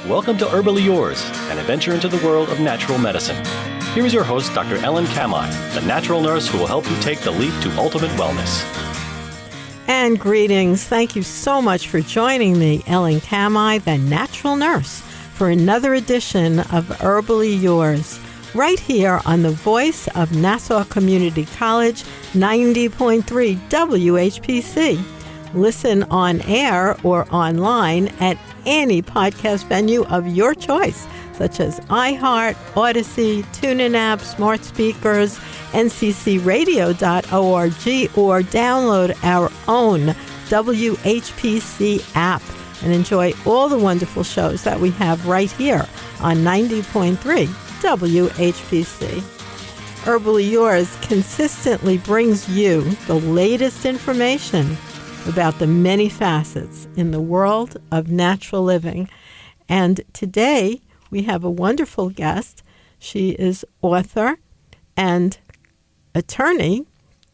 Welcome to Herbally Yours, an adventure into the world of natural medicine. Here is your host, Dr. Ellen Kamhi, the natural nurse who will help you take the leap to ultimate wellness. And greetings. Thank you so much for joining me, Ellen Kamhi, the natural nurse, for another edition of Herbally Yours, right here on the voice of Nassau Community College, 90.3 WHPC. Listen on air or online at any podcast venue of your choice, such as iHeart, Odyssey, TuneIn app, smart speakers, nccradio.org, or download our own WHPC app and enjoy all the wonderful shows that we have right here on 90.3 WHPC. Herbally Yours consistently brings you the latest information about the many facets in the world of natural living. And today we have a wonderful guest. She is author and attorney,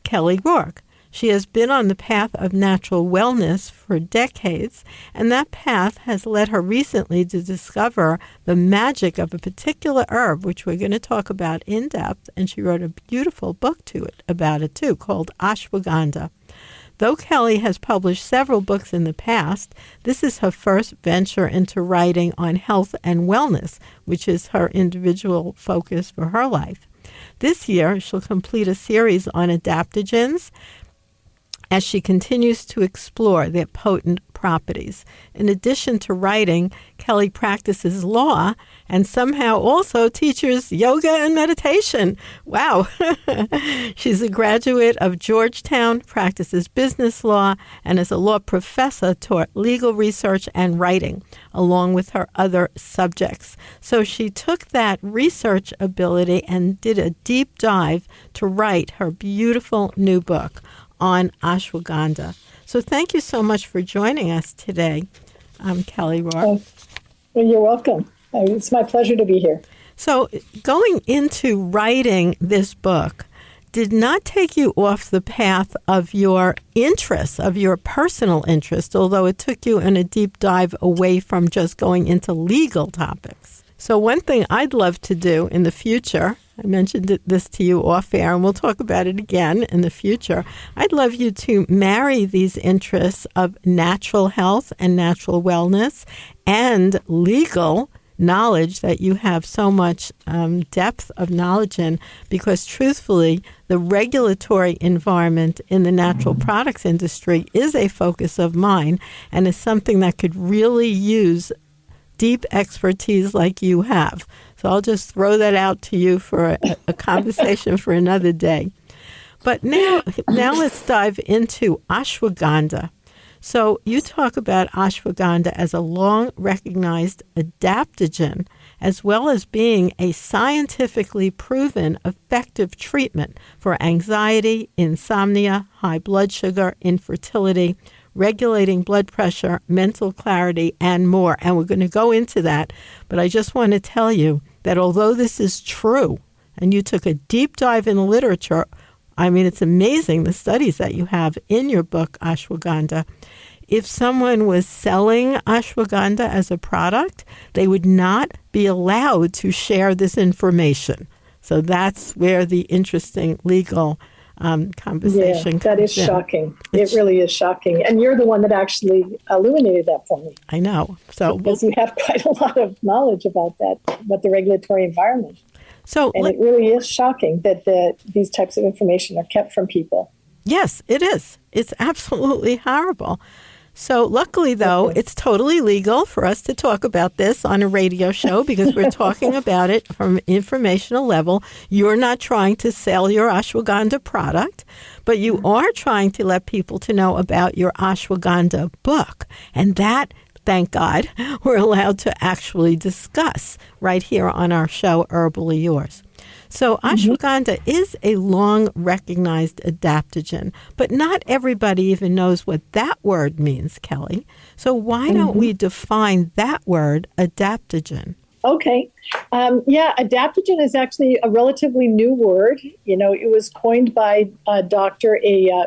Kelley Roark. She has been on the path of natural wellness for decades, and that path has led her recently to discover the magic of a particular herb, which we're going to talk about in depth, and she wrote a beautiful book about it too, called Ashwagandha. Though Kelley has published several books in the past, this is her first venture into writing on health and wellness, which is her individual focus for her life. This year, she'll complete a series on adaptogens as she continues to explore their potent properties. In addition to writing, Kelley practices law and somehow also teaches yoga and meditation. Wow. She's a graduate of Georgetown, practices business law, and as a law professor taught legal research and writing, along with her other subjects. So she took that research ability and did a deep dive to write her beautiful new book on ashwagandha. So thank you so much for joining us today, Kelley Roark. Well, you're welcome. It's my pleasure to be here. So going into writing this book did not take you off the path of your interests, of your personal interest, although it took you in a deep dive away from just going into legal topics. So one thing I'd love to do in the future, I mentioned this to you off air, and we'll talk about it again in the future. I'd love you to marry these interests of natural health and natural wellness and legal knowledge that you have so much depth of knowledge in, because truthfully, the regulatory environment in the natural products industry is a focus of mine and is something that could really use deep expertise like you have. So I'll just throw that out to you for a conversation for another day. But now let's dive into ashwagandha. So you talk about ashwagandha as a long-recognized adaptogen, as well as being a scientifically proven effective treatment for anxiety, insomnia, high blood sugar, infertility, regulating blood pressure, mental clarity, and more. And we're going to go into that. But I just want to tell you that although this is true, and you took a deep dive in the literature, I mean, it's amazing the studies that you have in your book, Ashwagandha. If someone was selling ashwagandha as a product, they would not be allowed to share this information. So that's where the interesting legal conversation comes that is in. Shocking. It really is shocking. And you're the one that actually illuminated that for me. I know. So because you have quite a lot of knowledge about that, about the regulatory environment. And it really is shocking that these types of information are kept from people. Yes, it is. It's absolutely horrible. So luckily, though, it's totally legal for us to talk about this on a radio show because we're talking about it from an informational level. You're not trying to sell your ashwagandha product, but you are trying to let people to know about your ashwagandha book. And that, thank God, we're allowed to actually discuss right here on our show, Herbally Yours. So ashwagandha is a long-recognized adaptogen, but not everybody even knows what that word means, Kelley. So why don't we define that word, adaptogen? Okay. Adaptogen is actually a relatively new word. You know, it was coined by a doctor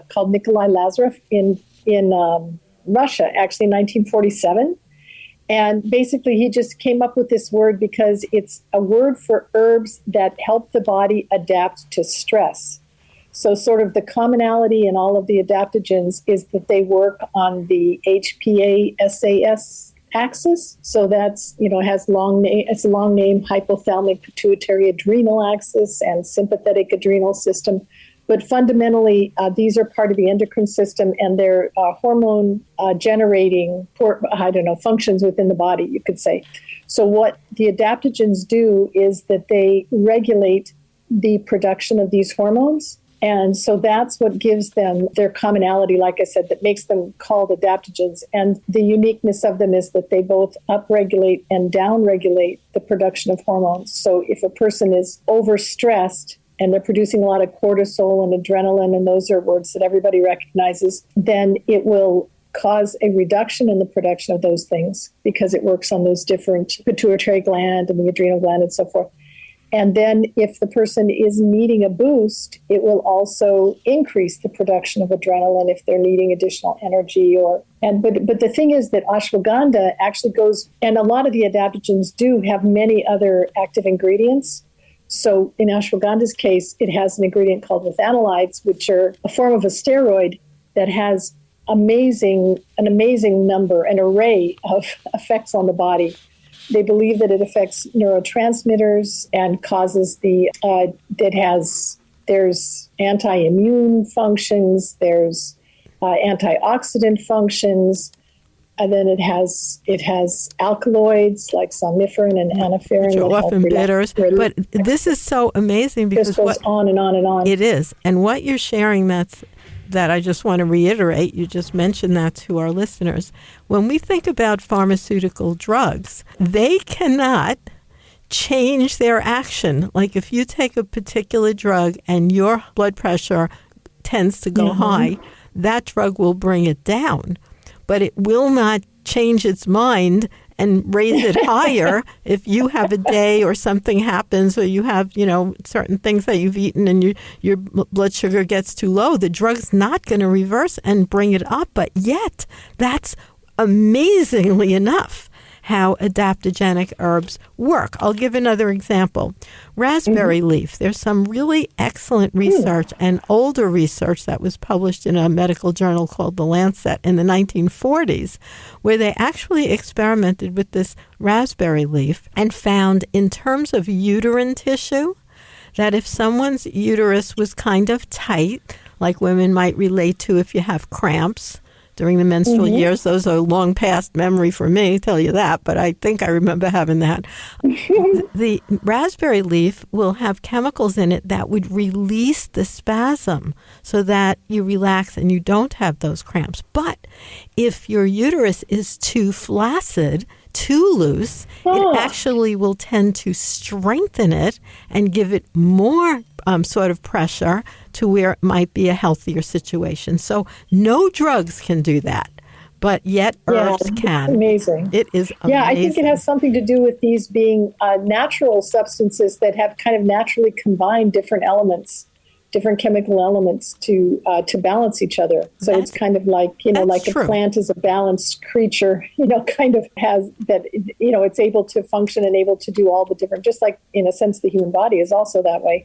called Nikolai Lazarev in Russia, actually in 1947. And basically, he just came up with this word because it's a word for herbs that help the body adapt to stress. So sort of the commonality in all of the adaptogens is that they work on the HPA-SAS axis. So that's, has it's a long name, hypothalamic pituitary adrenal axis and sympathetic adrenal system. But fundamentally, these are part of the endocrine system, and they're hormone generating, functions within the body, you could say. So what the adaptogens do is that they regulate the production of these hormones. And so that's what gives them their commonality, like I said, that makes them called adaptogens. And the uniqueness of them is that they both upregulate and downregulate the production of hormones. So if a person is overstressed, and they're producing a lot of cortisol and adrenaline, and those are words that everybody recognizes, then it will cause a reduction in the production of those things because it works on those different pituitary gland and the adrenal gland and so forth. And then if the person is needing a boost, it will also increase the production of adrenaline if they're needing additional energy. But the thing is that ashwagandha actually goes, and a lot of the adaptogens do have many other active ingredients. So in ashwagandha's case, it has an ingredient called methanolides, which are a form of a steroid that has an amazing number, an array of effects on the body. They believe that it affects neurotransmitters and causes there's anti-immune functions, there's antioxidant functions, and then it has alkaloids like somniferin and aniferin. Which are often bitters. But this is so amazing because it goes on and on and on. It is. And what you're sharing that I just want to reiterate, you just mentioned that to our listeners. When we think about pharmaceutical drugs, they cannot change their action. Like if you take a particular drug and your blood pressure tends to go high, that drug will bring it down. But it will not change its mind and raise it higher if you have a day or something happens or you have, certain things that you've eaten and your blood sugar gets too low. The drug's not going to reverse and bring it up. But yet, that's amazingly enough how adaptogenic herbs work. I'll give another example. Raspberry leaf. There's some really excellent research and older research that was published in a medical journal called The Lancet in the 1940s, where they actually experimented with this raspberry leaf and found in terms of uterine tissue that if someone's uterus was kind of tight, like women might relate to if you have cramps, during the menstrual years. Those are long past memory for me, tell you that, but I think I remember having that. The raspberry leaf will have chemicals in it that would release the spasm so that you relax and you don't have those cramps. But if your uterus is too flaccid, too loose, it actually will tend to strengthen it and give it more sort of pressure to where it might be a healthier situation. So no drugs can do that, but yet herbs can. Amazing. It is amazing. Yeah, I think it has something to do with these being natural substances that have kind of naturally combined different elements, different chemical elements to balance each other. So it's kind of like, like a plant is a balanced creature, kind of has that, it's able to function and able to do all the different, just like in a sense, the human body is also that way.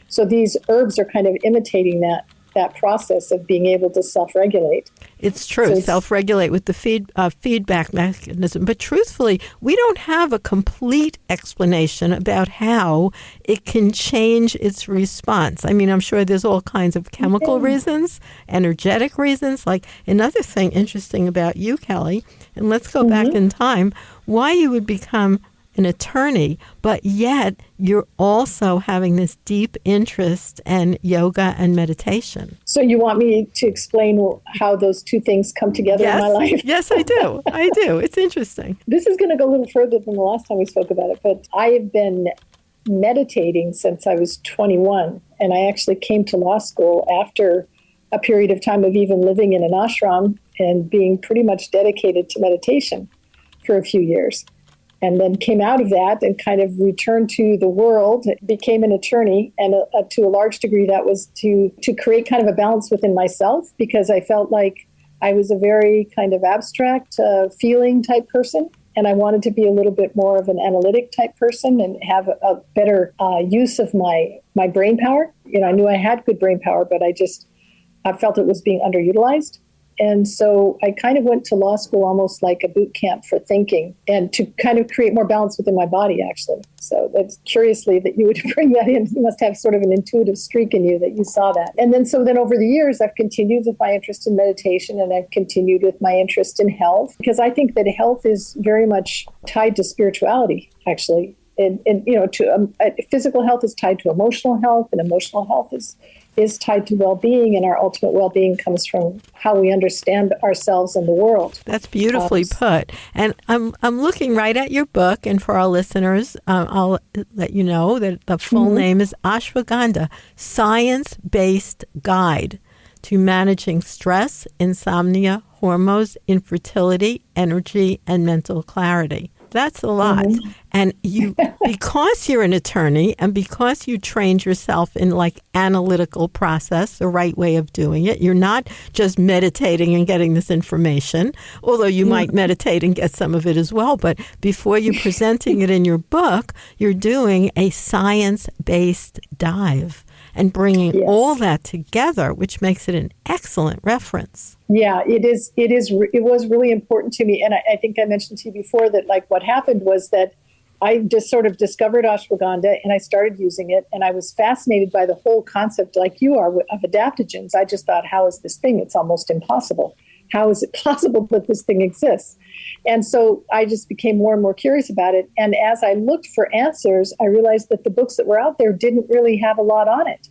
So these herbs are kind of imitating that process of being able to self-regulate. It's true, self-regulate with the feedback mechanism. But truthfully, we don't have a complete explanation about how it can change its response. I mean, I'm sure there's all kinds of chemical reasons, energetic reasons. Like another thing interesting about you, Kelley, and let's go back in time, why you would become an attorney, but yet you're also having this deep interest in yoga and meditation. So you want me to explain how those two things come together in my life? Yes, I do. I do. It's interesting. This is going to go a little further than the last time we spoke about it, but I have been meditating since I was 21, and I actually came to law school after a period of time of even living in an ashram and being pretty much dedicated to meditation for a few years. And then came out of that and kind of returned to the world, became an attorney, and to a large degree that was to create kind of a balance within myself, because I felt like I was a very kind of abstract feeling type person. and I wanted to be a little bit more of an analytic type person and have a better use of my brain power. I knew I had good brain power, but I felt it was being underutilized. And so I kind of went to law school almost like a boot camp for thinking and to kind of create more balance within my body, actually. So that's curiously that you would bring that in. You must have sort of an intuitive streak in you that you saw that. And then over the years, I've continued with my interest in meditation, and I've continued with my interest in health, because I think that health is very much tied to spirituality, actually. And physical health is tied to emotional health, and emotional health is tied to well-being, and our ultimate well-being comes from how we understand ourselves and the world. That's beautifully put. And I'm looking right at your book, and for our listeners, I'll let you know that the full name is Ashwagandha, Science-Based Guide to Managing Stress, Insomnia, Hormones, Infertility, Energy, and Mental Clarity. That's a lot. And you, because you're an attorney and because you trained yourself in analytical process, the right way of doing it, you're not just meditating and getting this information, although you might meditate and get some of it as well. But before you're presenting it in your book, you're doing a science-based dive and bringing all that together, which makes it an excellent reference. Yeah, it is. It was really important to me. And I think I mentioned to you before that what happened was that I just sort of discovered ashwagandha and I started using it. And I was fascinated by the whole concept, like you are, of adaptogens. I just thought, how is this thing? It's almost impossible. How is it possible that this thing exists? And so I just became more and more curious about it. And as I looked for answers, I realized that the books that were out there didn't really have a lot on it.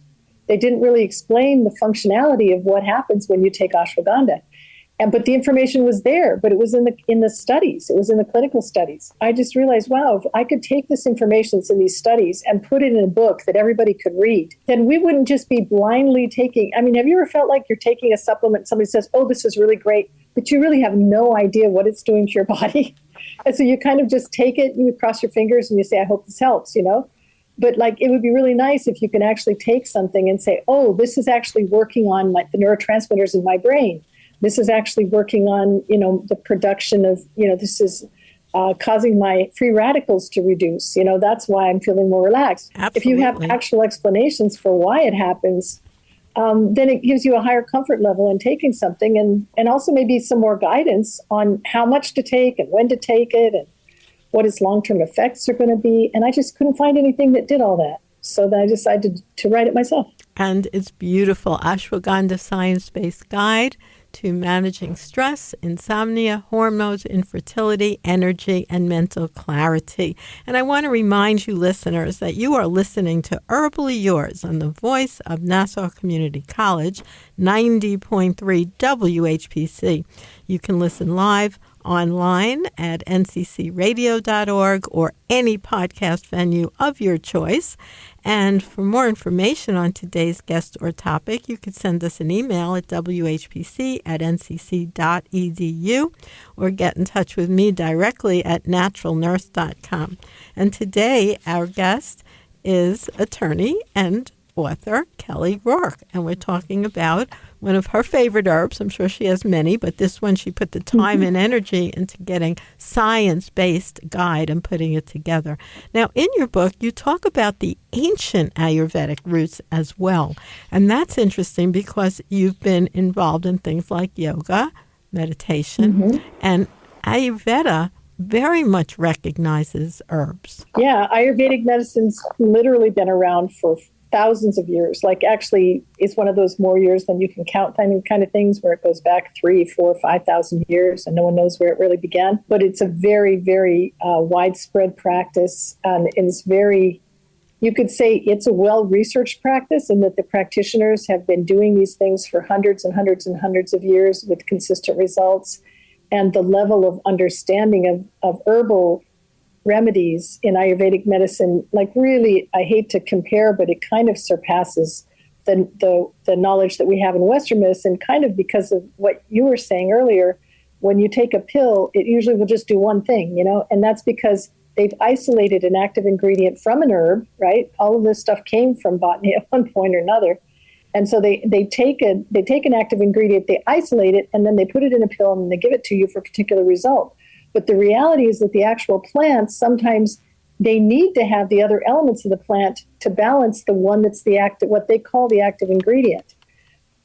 They didn't really explain the functionality of what happens when you take ashwagandha. But the information was there, but it was in the studies. It was in the clinical studies. I just realized, wow, if I could take this information that's in these studies and put it in a book that everybody could read, then we wouldn't just be blindly taking. I mean, have you ever felt like you're taking a supplement, somebody says, oh, this is really great, but you really have no idea what it's doing to your body? And so you kind of just take it and you cross your fingers and you say, I hope this helps, But it would be really nice if you can actually take something and say, oh, this is actually working on the neurotransmitters in my brain. This is actually working on, the production of, this is causing my free radicals to reduce. That's why I'm feeling more relaxed. Absolutely. If you have actual explanations for why it happens, then it gives you a higher comfort level in taking something and also maybe some more guidance on how much to take and when to take it and what its long-term effects are going to be. And I just couldn't find anything that did all that. So then I decided to write it myself. And it's beautiful. Ashwagandha, Science-Based Guide to Managing Stress, Insomnia, Hormones, Infertility, Energy, and Mental Clarity. And I want to remind you listeners that you are listening to Herbally Yours on the voice of Nassau Community College, 90.3 WHPC. You can listen live online at nccradio.org or any podcast venue of your choice. And for more information on today's guest or topic, you could send us an email at whpc@ncc.edu or get in touch with me directly at naturalnurse.com. And today, our guest is attorney and author Kelley Roark, and we're talking about one of her favorite herbs. I'm sure she has many, but this one she put the time and energy into getting science-based guide and putting it together. Now, in your book, you talk about the ancient Ayurvedic roots as well, and that's interesting because you've been involved in things like yoga, meditation, and Ayurveda very much recognizes herbs. Yeah, Ayurvedic medicine's literally been around for thousands of years. Actually, it's one of those more years than you can count kind of things where it goes back 3, 4, 5,000 years and no one knows where it really began. But it's a very, very widespread practice. And it's very, you could say it's a well-researched practice in that the practitioners have been doing these things for hundreds and hundreds and hundreds of years with consistent results. And the level of understanding of herbal remedies in Ayurvedic medicine, really, I hate to compare, but it kind of surpasses the knowledge that we have in Western medicine, kind of because of what you were saying earlier. When you take a pill, it usually will just do one thing, and that's because they've isolated an active ingredient from an herb, right? All of this stuff came from botany at one point or another. And so they take an active ingredient, they isolate it, and then they put it in a pill and they give it to you for a particular result. But the reality is that the actual plants, sometimes they need to have the other elements of the plant to balance the one that's the active, what they call the active ingredient.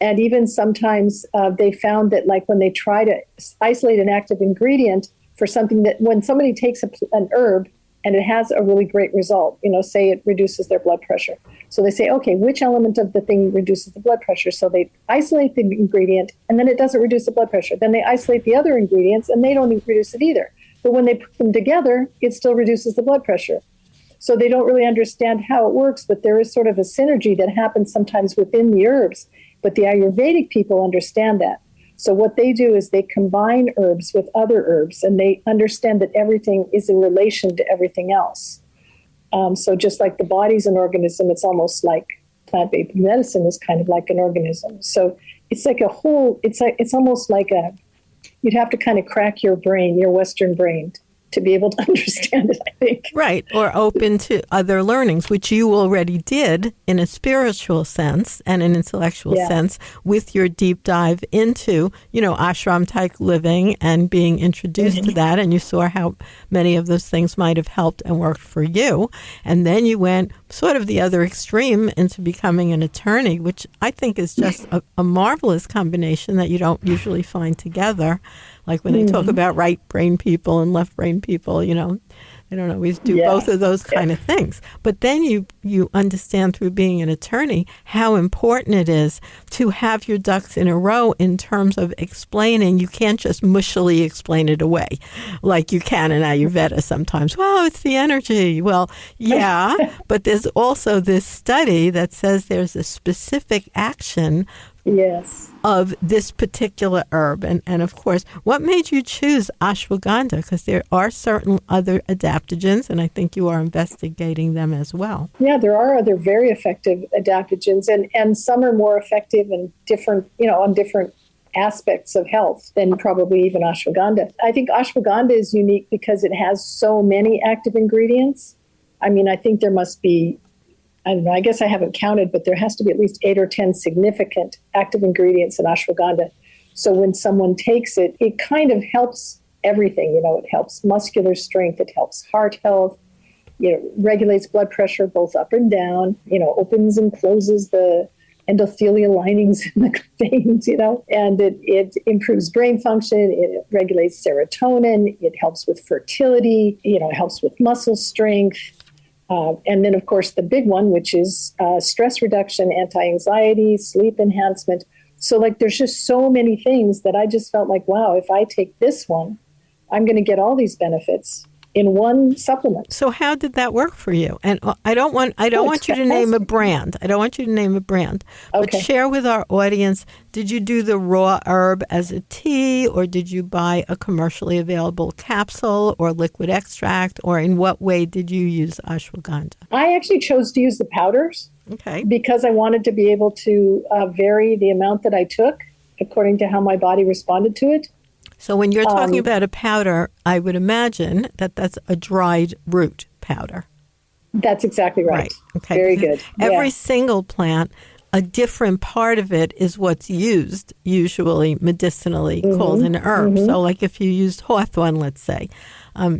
And even sometimes they found that, like, when they try to isolate an active ingredient for something, that when somebody takes an herb and it has a really great result, say it reduces their blood pressure. So they say, okay, which element of the thing reduces the blood pressure? So they isolate the ingredient and then it doesn't reduce the blood pressure. Then they isolate the other ingredients and they don't reduce it either. But when they put them together, it still reduces the blood pressure. So they don't really understand how it works, but there is sort of a synergy that happens sometimes within the herbs. But the Ayurvedic people understand that. So what they do is they combine herbs with other herbs, and they understand that everything is in relation to everything else. So just like the body's an organism, it's almost like plant-based medicine is kind of like an organism. So it's like it's almost like you'd have to kind of crack your brain, your Western brain, to be able to understand it, I think. Right, or open to other learnings, which you already did in a spiritual sense and an intellectual sense with your deep dive into, ashram-type living and being introduced to that. And you saw how many of those things might have helped and worked for you. And then you went sort of the other extreme into becoming an attorney, which I think is just a marvelous combination that you don't usually find together. Like when they talk about right brain people and left brain people, they don't always do both of those kind of things. But then you understand through being an attorney how important it is to have your ducks in a row in terms of explaining. You can't just mushily explain it away like you can in Ayurveda sometimes. Well, it's the energy. Well, yeah, but there's also this study that says there's a specific action of this particular herb. And of course, what made you choose ashwagandha? Because there are certain other adaptogens, and I think you are investigating them as well. Yeah, there are other very effective adaptogens, and some are more effective and different, on different aspects of health than probably even ashwagandha. I think ashwagandha is unique because it has so many active ingredients. I mean, I think there must be, I don't know, I guess I haven't counted, but there has to be at least 8 or 10 significant active ingredients in ashwagandha. So when someone takes it, it kind of helps everything. It helps muscular strength, it helps heart health, regulates blood pressure both up and down, opens and closes the endothelial linings in the veins, and it improves brain function, it regulates serotonin, it helps with fertility, it helps with muscle strength. And then, of course, the big one, which is stress reduction, anti-anxiety, sleep enhancement. So, there's just so many things that I just felt like, wow, if I take this one, I'm going to get all these benefits in one supplement. So how did that work for you? And I don't want you to name a brand. I don't want you to name a brand. But share with our audience, did you do the raw herb as a tea, or did you buy a commercially available capsule or liquid extract, or in what way did you use ashwagandha? I actually chose to use the powders because I wanted to be able to vary the amount that I took according to how my body responded to it. So when you're talking about a powder, I would imagine that that's a dried root powder. That's exactly right. Okay. Very good. Every single plant, a different part of it is what's used, usually medicinally, called an herb. So like if you used hawthorn, let's say,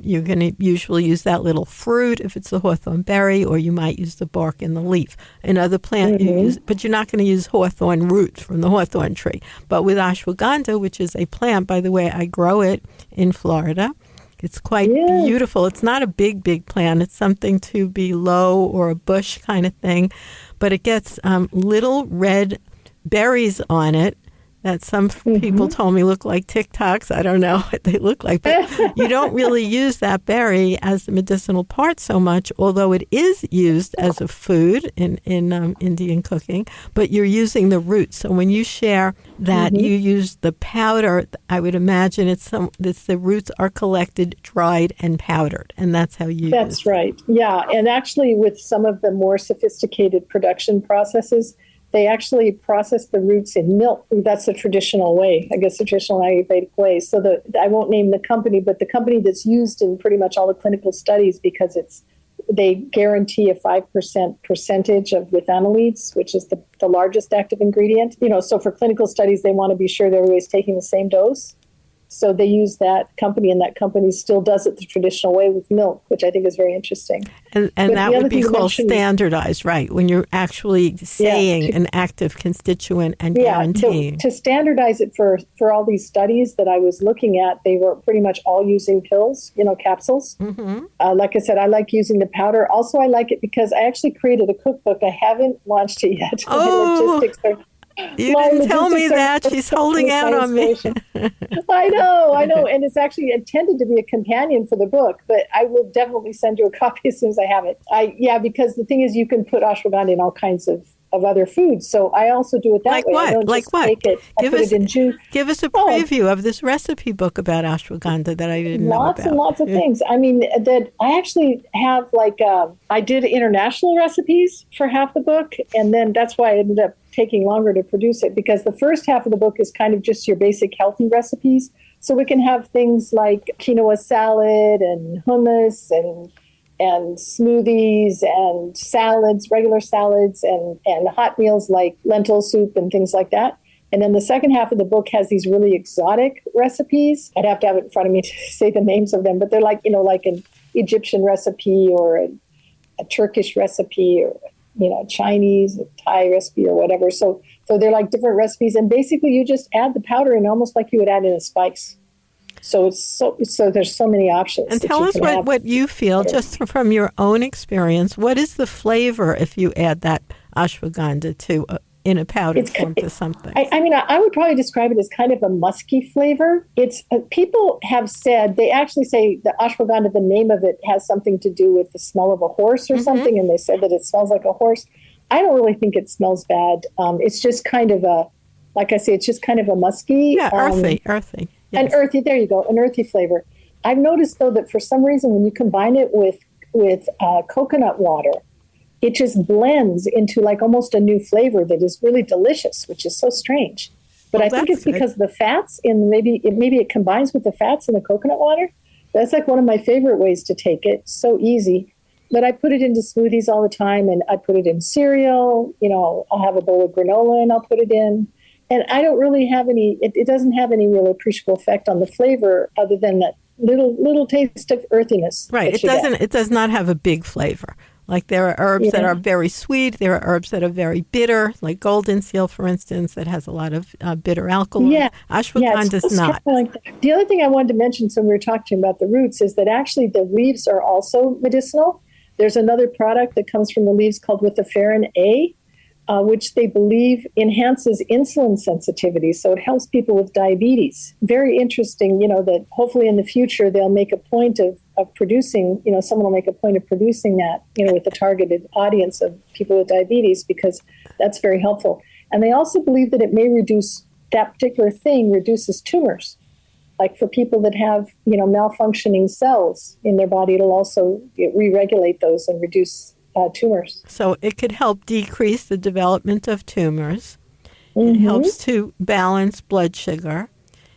you're going to usually use that little fruit if it's a hawthorn berry, or you might use the bark and the leaf. Another plant you use, but you're not going to use hawthorn root from the hawthorn tree. But with ashwagandha, which is a plant, by the way, I grow it in Florida. It's quite beautiful. It's not a big plant. It's something to be low or a bush kind of thing. But it gets little red berries on it that some people told me look like Tic Tacs. I don't know what they look like. But you don't really use that berry as the medicinal part so much, although it is used as a food in Indian cooking. But you're using the roots. So when you share that you use the powder, I would imagine it's the roots are collected, dried, and powdered. And that's how you That's use right. Yeah. And actually with some of the more sophisticated production processes, they actually process the roots in milk. That's the traditional way, I guess, the traditional Ayurvedic way. So I won't name the company, but the company that's used in pretty much all the clinical studies, because they guarantee a 5% percentage of withanolides, which is the largest active ingredient. So for clinical studies, they want to be sure that everybody's taking the same dose. So they use that company, and that company still does it the traditional way with milk, which I think is very interesting. And that would be called standardized, right? When you're actually saying an active constituent and guaranteeing. To standardize it for all these studies that I was looking at, they were pretty much all using pills, capsules. Mm-hmm. Like I said, I like using the powder. Also, I like it because I actually created a cookbook. I haven't launched it yet. Oh. You didn't tell me that. She's holding out on me. I know. And it's actually intended to be a companion for the book, but I will definitely send you a copy as soon as I have it. Because the thing is, you can put ashwagandha in all kinds of other foods. So I also do it that way. What? I don't like just what? take it. I put it in juice. Give us a preview of this recipe book about ashwagandha that I didn't know about. Lots and lots of things. I mean, that I actually have I did international recipes for half the book, and then that's why I ended up taking longer to produce it, because the first half of the book is kind of just your basic healthy recipes. So we can have things like quinoa salad and hummus and smoothies and salads, regular salads, and hot meals like lentil soup and things like that. And then the second half of the book has these really exotic recipes. I'd have to have it in front of me to say the names of them, but they're like an Egyptian recipe or a Turkish recipe or Chinese, Thai recipe or whatever. So they're like different recipes, and basically you just add the powder in almost like you would add in a spice. So there's so many options. And tell us what you feel, just from your own experience. What is the flavor if you add that ashwagandha to in a powdered form to something? I would probably describe it as kind of a musky flavor. It's people have said, they actually say the ashwagandha, the name of it has something to do with the smell of a horse or something, and they said that it smells like a horse. I don't really think it smells bad. It's just kind of it's just kind of a musky. Yeah, earthy. Yes. An earthy, there you go, an earthy flavor. I've noticed, though, that for some reason when you combine it with coconut water, it just blends into like almost a new flavor that is really delicious, which is so strange. But I think it's because the fats maybe it combines with the fats in the coconut water. That's like one of my favorite ways to take it. So easy. But I put it into smoothies all the time, and I put it in cereal. I'll have a bowl of granola and I'll put it in. And I don't really have it doesn't have any real appreciable effect on the flavor other than that little taste of earthiness. Right. It does not have a big flavor. Like there are herbs that are very sweet. There are herbs that are very bitter, like golden seal, for instance, that has a lot of bitter alkaloids. Yeah. Ashwagandha does not. The other thing I wanted to mention, so we were talking about the roots, is that actually the leaves are also medicinal. There's another product that comes from the leaves called Withaferin A, which they believe enhances insulin sensitivity. So it helps people with diabetes. Very interesting, that hopefully in the future they'll make a point of producing, someone will make a point of producing that, with the targeted audience of people with diabetes, because that's very helpful. And they also believe that it may that particular thing reduces tumors. Like for people that have, malfunctioning cells in their body, it'll also re-regulate those and reduce tumors. So it could help decrease the development of tumors. It helps to balance blood sugar.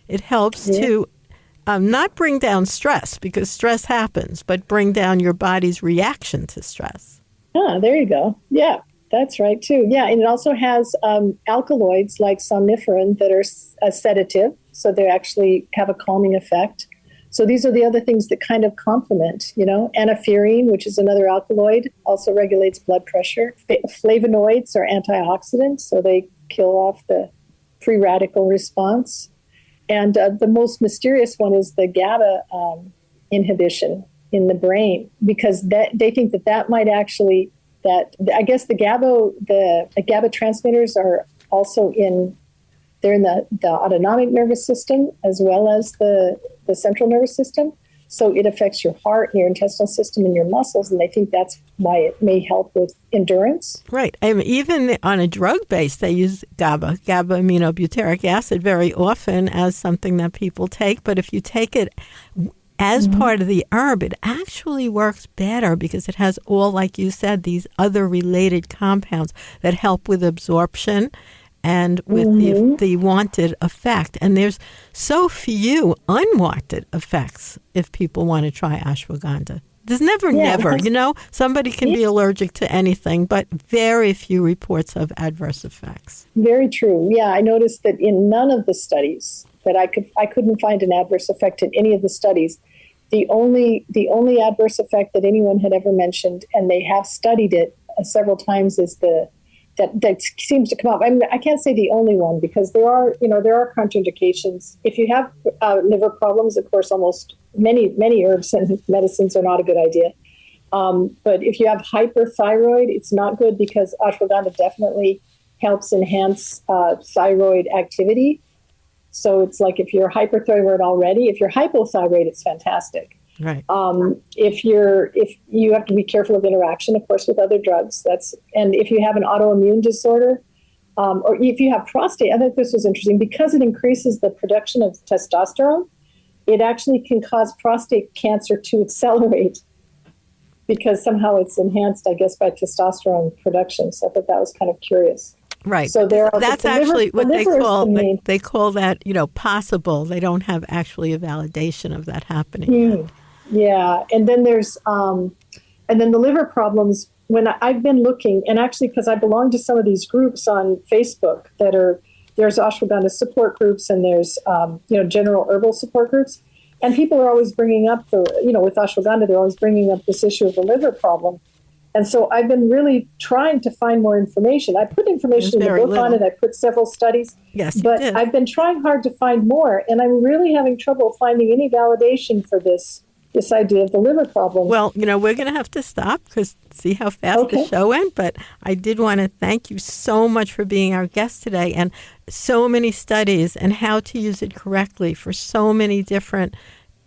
It helps to not bring down stress, because stress happens, but bring down your body's reaction to stress. Ah, there you go. Yeah, that's right too. Yeah, and it also has alkaloids like somniferin that are a sedative, so they actually have a calming effect. So these are the other things that kind of complement, Anapherine, which is another alkaloid, also regulates blood pressure. Flavonoids are antioxidants, so they kill off the free radical response. And the most mysterious one is the GABA inhibition in the brain, because they think that might actually, I guess the GABA transmitters are also they're in the autonomic nervous system as well as the central nervous system. So it affects your heart and your intestinal system and your muscles, and they think that's why it may help with endurance. Right. Even on a drug base, they use GABA aminobutyric acid very often as something that people take. But if you take it as part of the herb, it actually works better because it has all, like you said, these other related compounds that help with absorption and with the wanted effect. And there's so few unwanted effects if people want to try ashwagandha. There's never, somebody can be allergic to anything, but very few reports of adverse effects. Very true. Yeah, I noticed that in none of the studies but I couldn't find an adverse effect in any of the studies. The only adverse effect that anyone had ever mentioned, and they have studied it several times, is that seems to come up. I mean, I can't say the only one, because there are contraindications. If you have liver problems, of course, almost many herbs and medicines are not a good idea. But if you have hyperthyroid, it's not good, because ashwagandha definitely helps enhance thyroid activity. So it's like if you're hyperthyroid already, if you're hypothyroid, it's fantastic. Right. If you have to be careful of interaction, of course, with other drugs. And if you have an autoimmune disorder, or if you have prostate, I think this was interesting, because it increases the production of testosterone. It actually can cause prostate cancer to accelerate, because somehow it's enhanced, I guess, by testosterone production. So I thought that was kind of curious. Right. So that's actually what they call. They call that, possible. They don't have actually a validation of that happening. Yeah, and then there's and then the liver problems. When I've been looking, and actually because I belong to some of these groups on Facebook there's ashwagandha support groups, and there's general herbal support groups, and people are always bringing up with ashwagandha, they're always bringing up this issue of the liver problem. And so I've been really trying to find more information. I put information in the book on it. I put several studies. Yes, but I've been trying hard to find more, and I'm really having trouble finding any validation for this idea of the liver problem. Well, we're going to have to stop, because see how fast the show went. But I did want to thank you so much for being our guest today, and so many studies and how to use it correctly for so many different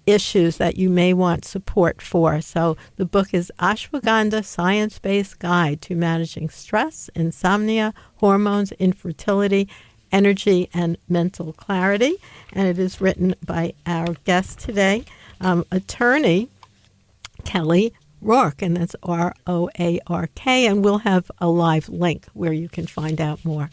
issues that you may want support for. So the book is Ashwagandha, Science-Based Guide to Managing Stress, Insomnia, Hormones, Infertility, Energy, and Mental Clarity. And it is written by our guest today, attorney Kelley Roark, and that's Roark. And we'll have a live link where you can find out more.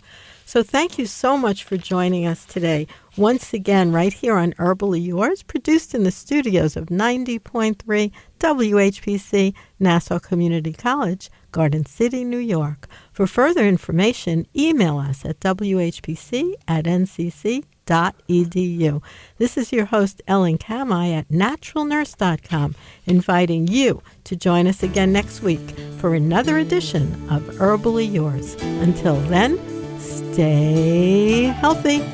So thank you so much for joining us today. Once again, right here on Herbally Yours, produced in the studios of 90.3 WHPC, Nassau Community College, Garden City, New York. For further information, email us at whpc@ncc.edu. This is your host, Ellen Kamhi at naturalnurse.com, inviting you to join us again next week for another edition of Herbally Yours. Until then, stay healthy.